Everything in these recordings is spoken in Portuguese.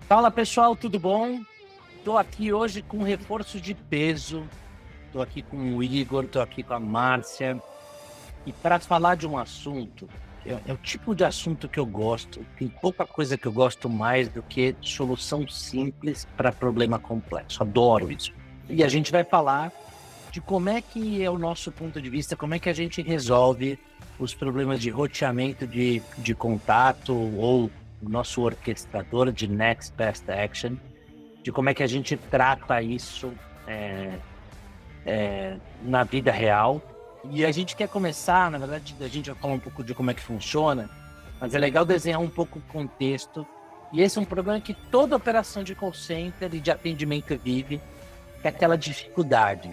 Fala pessoal, tudo bom? Estou aqui hoje com um reforço de peso. Estou aqui com o Igor, estou aqui com a Márcia. E para falar de um assunto, é o tipo de assunto que eu gosto. Tem pouca coisa que eu gosto mais do que solução simples para problema complexo. Adoro isso. E a gente vai falar de como é que é o nosso ponto de vista, como é que a gente resolve os problemas de roteamento de contato ou o nosso orquestrador de Next Best Action, de como é que a gente trata isso na vida real. E a gente quer começar, na verdade, a gente vai falar um pouco de como é que funciona, mas é legal desenhar um pouco o contexto. E esse é um problema que toda operação de call center e de atendimento vive, que é aquela dificuldade.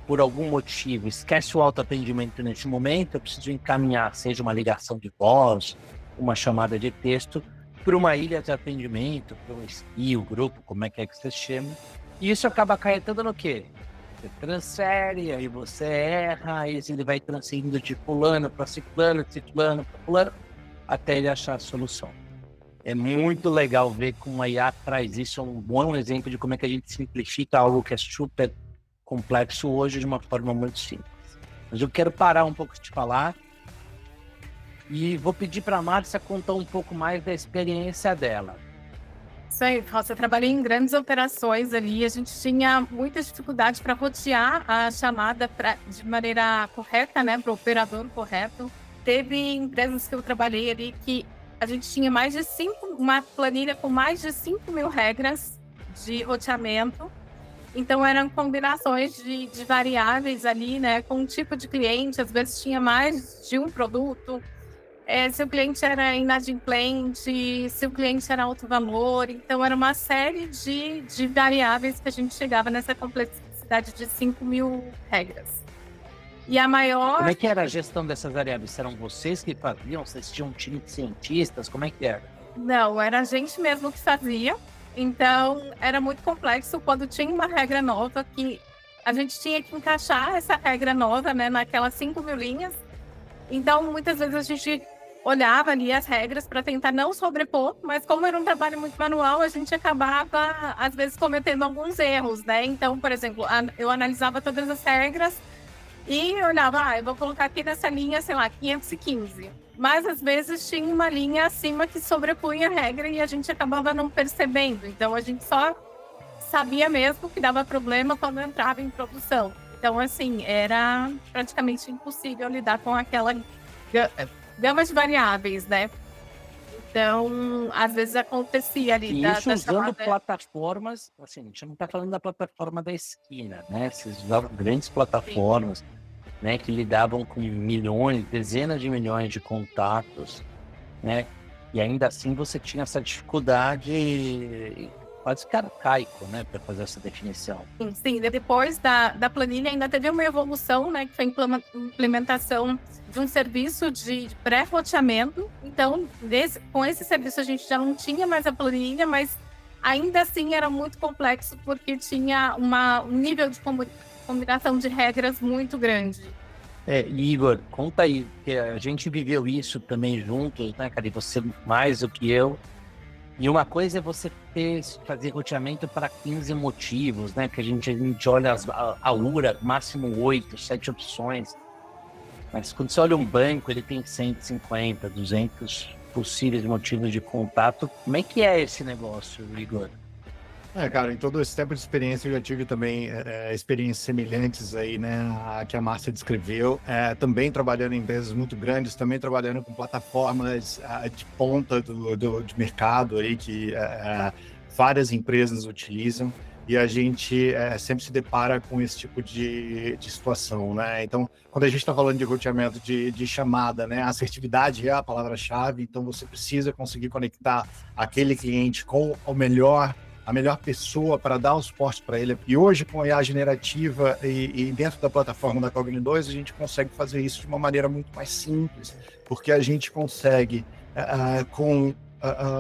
Por algum motivo, esquece o autoatendimento nesse momento, eu preciso encaminhar, seja uma ligação de voz, uma chamada de texto, para uma ilha de atendimento, para um SKI, o grupo, como é que você chama. E isso acaba acarretando no quê? Você transfere, aí você erra, aí ele vai transferindo de fulano para ciclano, de ciclano para fulano, até ele achar a solução. É muito legal ver como a IA traz isso, é um bom exemplo de como é que a gente simplifica algo que é super complexo hoje de uma forma muito simples. Mas eu quero parar um pouco de falar e vou pedir para a Márcia contar um pouco mais da experiência dela. Isso aí, Fausto, eu trabalhei em grandes operações ali, a gente tinha muita dificuldade para rotear a chamada de maneira correta, né, para o operador correto. Teve empresas que eu trabalhei ali que a gente tinha uma planilha com mais de 5.000 regras de roteamento. Então, eram combinações de variáveis ali, né, com um tipo de cliente, às vezes tinha mais de um produto. Se o cliente era inadimplente, se o cliente era alto valor. Então, era uma série de variáveis que a gente chegava nessa complexidade de 5.000 regras. E a Como maior... é que era a gestão dessas variáveis? Eram vocês que faziam? Vocês tinham um time de cientistas? Como é que era? Não, era a gente mesmo que fazia. Então, era muito complexo quando tinha uma regra nova que a gente tinha que encaixar essa regra nova, né, naquelas 5.000 linhas. Então, muitas vezes a gente olhava ali as regras para tentar não sobrepor, mas como era um trabalho muito manual, a gente acabava, às vezes, cometendo alguns erros, né? Então, por exemplo, eu analisava todas as regras e olhava, eu vou colocar aqui nessa linha, sei lá, 515. Mas, às vezes, tinha uma linha acima que sobrepunha a regra e a gente acabava não percebendo. Então, a gente só sabia mesmo que dava problema quando entrava em produção. Então, assim, era praticamente impossível lidar com aquela gama de variáveis, né? Então, às vezes acontecia ali E isso da usando chamada... plataformas, assim, a gente não está falando da plataforma da esquina, né? Vocês usavam grandes plataformas, né, que lidavam com milhões, dezenas de milhões de contatos, né? E ainda assim você tinha essa dificuldade quase que arcaico, né, para fazer essa definição. Sim, depois da planilha ainda teve uma evolução, né, que foi a implementação de um serviço de pré-roteamento. Então, com esse serviço a gente já não tinha mais a planilha, mas ainda assim era muito complexo porque tinha um nível de combinação de regras muito grande. Igor, conta aí, que a gente viveu isso também juntos, né, cara? E você mais do que eu. E uma coisa é você fazer roteamento para 15 motivos, né? Que a gente olha a URA, máximo 8, 7 opções. Mas quando você olha um banco, ele tem 150, 200 possíveis motivos de contato. Como é que é esse negócio, Igor? Cara, em todo esse tempo de experiência, eu já tive também experiências semelhantes aí, né, a que a Márcia descreveu. Também trabalhando em empresas muito grandes, também trabalhando com plataformas de ponta de mercado aí que várias empresas utilizam. E a gente sempre se depara com esse tipo de situação, né? Então, quando a gente está falando de roteamento de chamada, né, a assertividade é a palavra-chave. Então, você precisa conseguir conectar aquele cliente com a melhor pessoa para dar o suporte para ele. E hoje, com a IA generativa e dentro da plataforma da Cogni 2, a gente consegue fazer isso de uma maneira muito mais simples, porque a gente consegue, com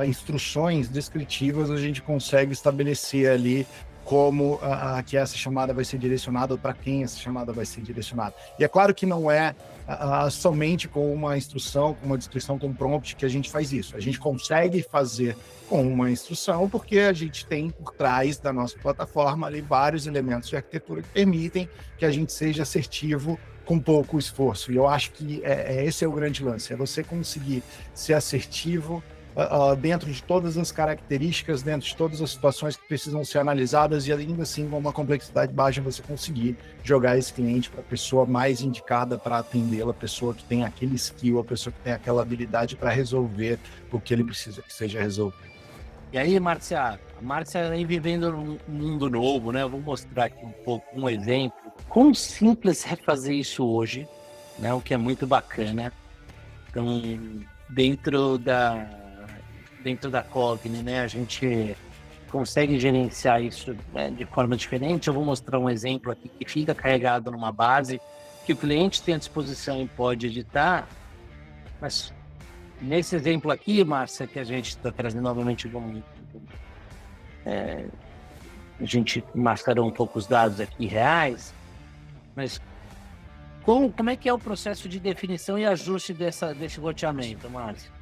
instruções descritivas, a gente consegue estabelecer ali como que essa chamada vai ser direcionada ou para quem essa chamada vai ser direcionada. E é claro que não é somente com uma instrução, com uma descrição com prompt que a gente faz isso. A gente consegue fazer com uma instrução porque a gente tem por trás da nossa plataforma ali vários elementos de arquitetura que permitem que a gente seja assertivo com pouco esforço. E eu acho que esse é o grande lance, é você conseguir ser assertivo dentro de todas as características, dentro de todas as situações que precisam ser analisadas e ainda assim com uma complexidade baixa você conseguir jogar esse cliente para a pessoa mais indicada para atendê-la, a pessoa que tem aquele skill, a pessoa que tem aquela habilidade para resolver o que ele precisa que seja resolvido. E aí, Márcia, a Márcia vem vivendo um mundo novo, né? Eu vou mostrar aqui um pouco um exemplo. Quão simples é fazer isso hoje, né? O que é muito bacana. Então, dentro da Cogni, né, a gente consegue gerenciar isso, né, de forma diferente. Eu vou mostrar um exemplo aqui que fica carregado numa base que o cliente tem à disposição e pode editar, mas nesse exemplo aqui, Márcia, que a gente está trazendo novamente a gente mascarou um pouco os dados aqui reais, mas como é que é o processo de definição e ajuste desse roteamento, Márcia?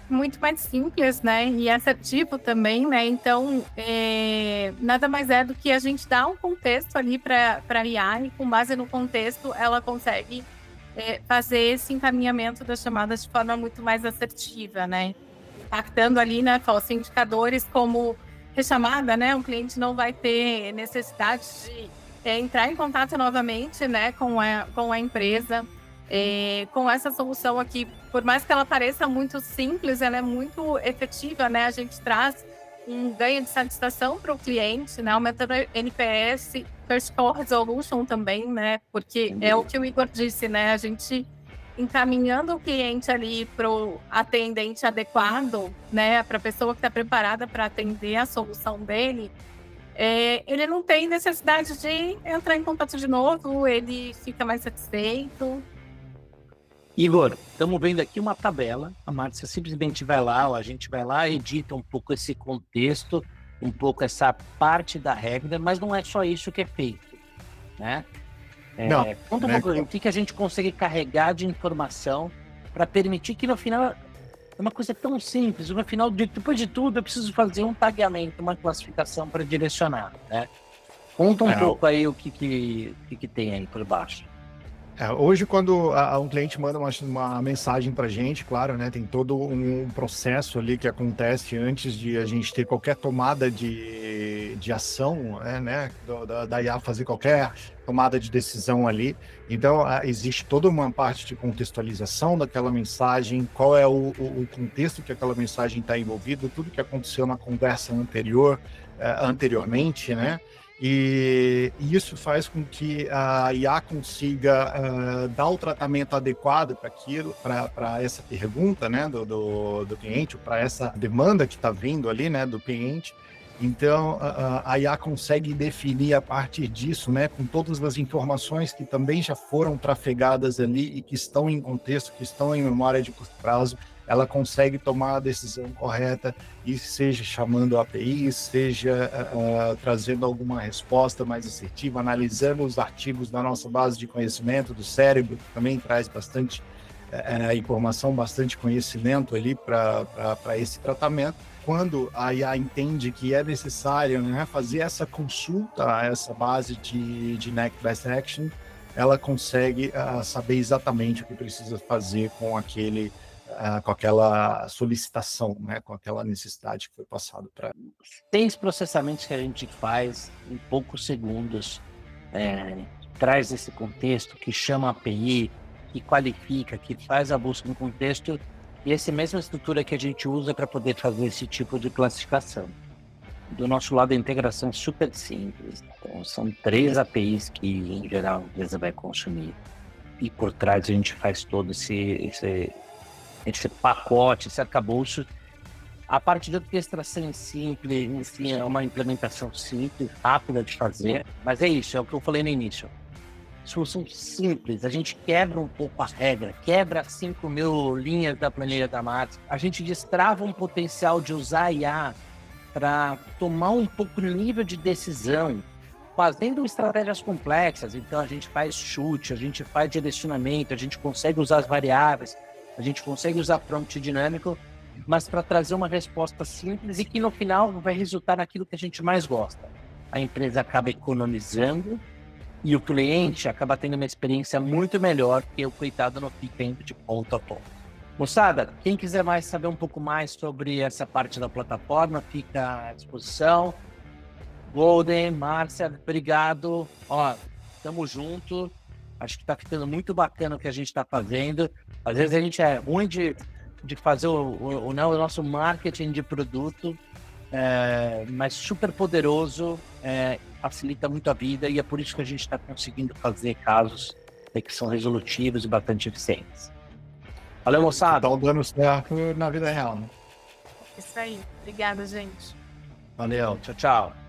Muito mais simples, né? E assertivo também, né? Então, nada mais é do que a gente dar um contexto ali para a IA e com base no contexto ela consegue fazer esse encaminhamento das chamadas de forma muito mais assertiva, né? Impactando ali, né, falsos indicadores como rechamada, né? O cliente não vai ter necessidade de entrar em contato novamente, né, com a empresa. Com essa solução aqui, por mais que ela pareça muito simples, ela é muito efetiva, né? A gente traz um ganho de satisfação para o cliente, né? Aumenta o NPS, First Call Resolution também, né? Porque é o que o Igor disse, né? A gente encaminhando o cliente ali para o atendente adequado, né? Para a pessoa que está preparada para atender a solução dele, ele não tem necessidade de entrar em contato de novo, ele fica mais satisfeito. Igor, estamos vendo aqui uma tabela. A Márcia simplesmente vai lá, ou a gente vai lá, edita um pouco esse contexto, um pouco essa parte da regra, mas não é só isso que é feito, né? Conta um pouco o que a gente consegue carregar de informação para permitir que no final é uma coisa tão simples. No final, depois de tudo, eu preciso fazer um tagueamento, uma classificação para direcionar, né? Conta um pouco aí o que tem aí por baixo. Hoje, quando um cliente manda uma mensagem para a gente, claro, né, tem todo um processo ali que acontece antes de a gente ter qualquer tomada de ação, né, da IA fazer qualquer tomada de decisão ali. Então, existe toda uma parte de contextualização daquela mensagem, qual é o contexto que aquela mensagem está envolvido, tudo que aconteceu na conversa anteriormente, né? E isso faz com que a IA consiga dar o tratamento adequado para aquilo, para essa pergunta, né, do cliente, para essa demanda que está vindo ali, né, do cliente. Então, a IA consegue definir a partir disso, né, com todas as informações que também já foram trafegadas ali e que estão em contexto, que estão em memória de curto prazo, ela consegue tomar a decisão correta, e seja chamando a API, seja trazendo alguma resposta mais assertiva, analisando os artigos da nossa base de conhecimento do cérebro, que também traz bastante informação, bastante conhecimento ali para esse tratamento. Quando a IA entende que é necessário, né, fazer essa consulta a essa base de Next Best Action, ela consegue saber exatamente o que precisa fazer com aquela solicitação, né, com aquela necessidade que foi passada para ela. 6 processamentos que a gente faz em poucos segundos, traz esse contexto, que chama a API, que qualifica, que faz a busca no contexto, e essa mesma estrutura que a gente usa para poder fazer esse tipo de classificação. Do nosso lado, a integração é super simples. Então, são 3 APIs que, em geral, a empresa vai consumir. E por trás a gente faz todo esse pacote, esse arcabouço. A parte de orquestração é simples, enfim, é uma implementação simples, rápida de fazer, mas é isso, é o que eu falei no início. Solução simples, a gente quebra um pouco a regra, quebra 5.000 linhas da planilha da Márcia, a gente destrava um potencial de usar IA para tomar um pouco o nível de decisão, fazendo estratégias complexas. Então a gente faz chute, a gente faz direcionamento, a gente consegue usar as variáveis, a gente consegue usar prompt dinâmico, mas para trazer uma resposta simples e que no final vai resultar naquilo que a gente mais gosta. A empresa acaba economizando e o cliente acaba tendo uma experiência muito melhor, porque o coitado não fica indo de ponto a ponto. Moçada, quem quiser mais saber um pouco mais sobre essa parte da plataforma, fica à disposição. Golden, Márcia, obrigado. Ó, tamo junto. Acho que tá ficando muito bacana o que a gente tá fazendo. Às vezes a gente é ruim de fazer o nosso marketing de produto, mas super poderoso, facilita muito a vida e é por isso que a gente está conseguindo fazer casos que são resolutivos e bastante eficientes. Valeu, moçada. Tá dando certo na vida real, né? Isso aí. Obrigada, gente. Valeu. Tchau, tchau.